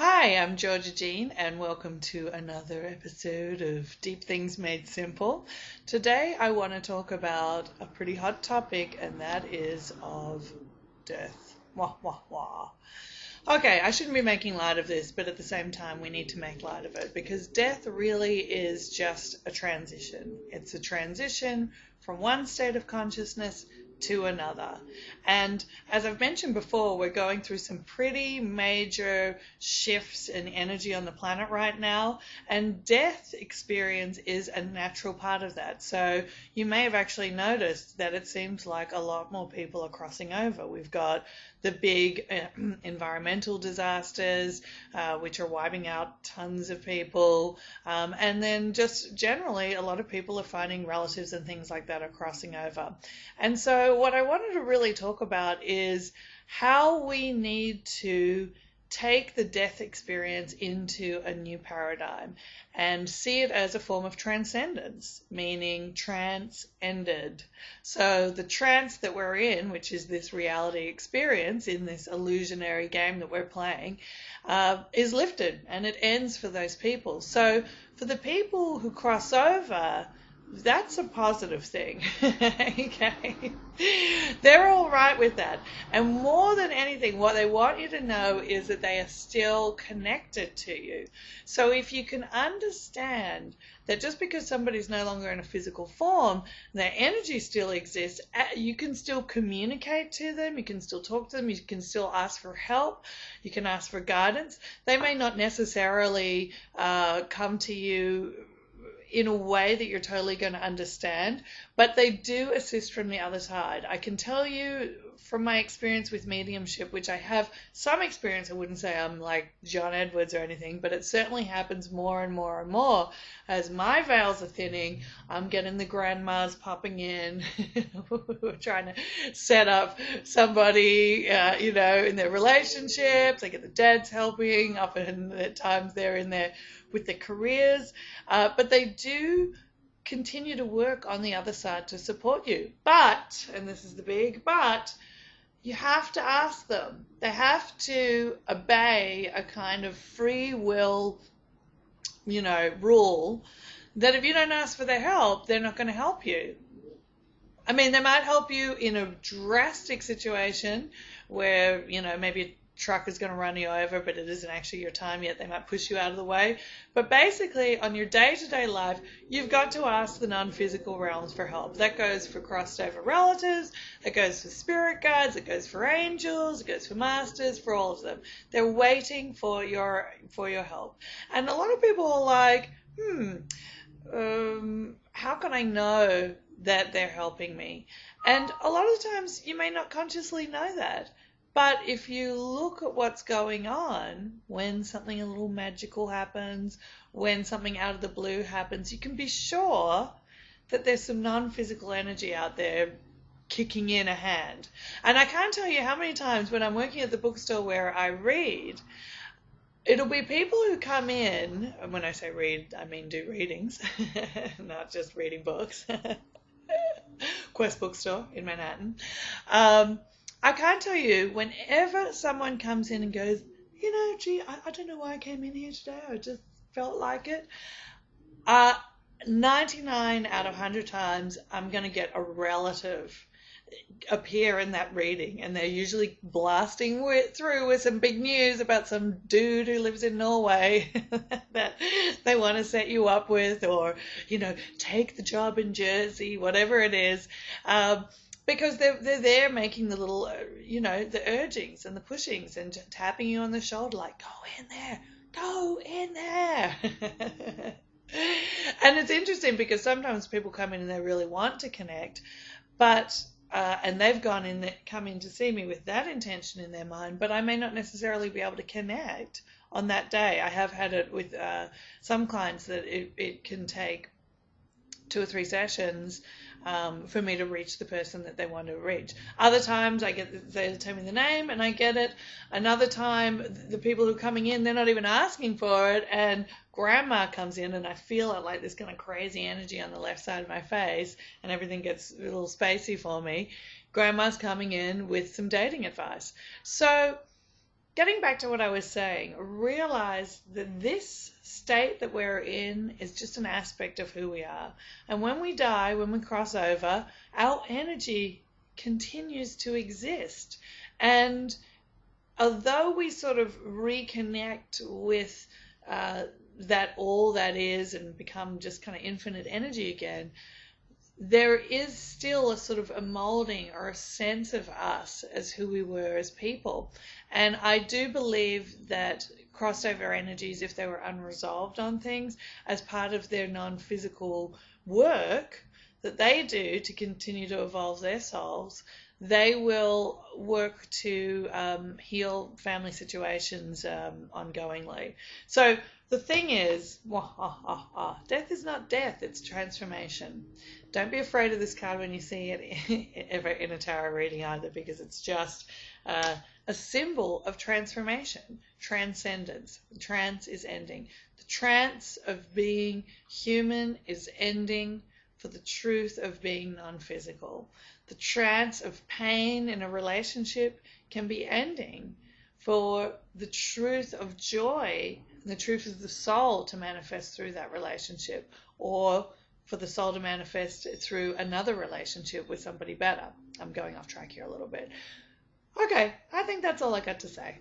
Hi, I'm Georgia Jean, and welcome to another episode of Deep Things Made Simple. Today, I want to talk about a pretty hot topic, and that is of death. Wah, wah, wah. Okay, I shouldn't be making light of this, but at the same time, we need to make light of it because death really is just a transition. It's a transition from one state of consciousness to another. And as I've mentioned before, we're going through some pretty major shifts in energy on the planet right now, and death experience is a natural part of that. So you may have actually noticed that it seems like a lot more people are crossing over. We've got the big environmental disasters, which are wiping out tons of people. And then just generally, a lot of people are finding relatives and things like that are crossing over. And so what I wanted to really talk about is how we need to take the death experience into a new paradigm and see it as a form of transcendence, meaning transcended. So the trance that we're in, which is this reality experience in this illusionary game that we're playing, is lifted and it ends for those people. So for the people who cross over, that's a positive thing. Okay. They're all right with that. And more than anything, what they want you to know is that they are still connected to you. So if you can understand that just because somebody's no longer in a physical form, their energy still exists, you can still communicate to them, you can still talk to them, you can still ask for help, you can ask for guidance. They may not necessarily come to you in a way that you're totally going to understand, but they do assist from the other side. I can tell you from my experience with mediumship, which I have some experience, I wouldn't say I'm like John Edwards or anything, but it certainly happens more and more and more. As my veils are thinning, I'm getting the grandmas popping in, who are trying to set up somebody, in their relationships. I get the dads helping, often at times they're in there with their careers, but they do continue to work on the other side to support you. But, and this is the big but, you have to ask them. They have to obey a kind of free will, rule that if you don't ask for their help, they're not going to help you. I mean, they might help you in a drastic situation where, maybe a truck is going to run you over, but it isn't actually your time yet. They might push you out of the way. But basically, on your day-to-day life, you've got to ask the non-physical realms for help. That goes for crossed over relatives, that goes for spirit guides, it goes for angels, it goes for masters, for all of them. They're waiting for your help. And a lot of people are like, how can I know that they're helping me? And a lot of times you may not consciously know that. But if you look at what's going on when something a little magical happens, when something out of the blue happens, you can be sure that there's some non-physical energy out there kicking in a hand. And I can't tell you how many times when I'm working at the bookstore where I read, it'll be people who come in, and when I say read, I mean do readings, not just reading books. Quest Bookstore in Manhattan. I can't tell you, whenever someone comes in and goes, gee, I don't know why I came in here today, I just felt like it. 99 out of 100 times, I'm going to get a relative appear in that reading, and they're usually blasting through with some big news about some dude who lives in Norway that they want to set you up with, or, take the job in Jersey, whatever it is. Because they're there making the little, the urgings and the pushings and tapping you on the shoulder like, go in there. And it's interesting because sometimes people come in and they really want to connect, but and they've come in to see me with that intention in their mind, but I may not necessarily be able to connect on that day. I have had it with some clients that it can take 2 or 3 sessions for me to reach the person that they want to reach. Other times they tell me the name and I get it. Another time the people who are coming in, they're not even asking for it, and grandma comes in and I feel it like this kind of crazy energy on the left side of my face and everything gets a little spacey for me. Grandma's coming in with some dating advice. So getting back to what I was saying, realize that this state that we're in is just an aspect of who we are. And when we die, when we cross over, our energy continues to exist. And although we sort of reconnect with that all that is and become just kind of infinite energy again, there is still a sort of a molding or a sense of us as who we were as people. And I do believe that crossover energies, if they were unresolved on things, as part of their non-physical work that they do to continue to evolve their souls, they will work to heal family situations ongoingly. So the thing is, death is not death, it's transformation. Don't be afraid of this card when you see it ever in a tarot reading either, because it's just a symbol of transformation, transcendence. The trance is ending. The trance of being human is ending for the truth of being non-physical. The trance of pain in a relationship can be ending for the truth of joy and the truth of the soul to manifest through that relationship, or for the soul to manifest through another relationship with somebody better. I'm going off track here a little bit. Okay, I think that's all I got to say.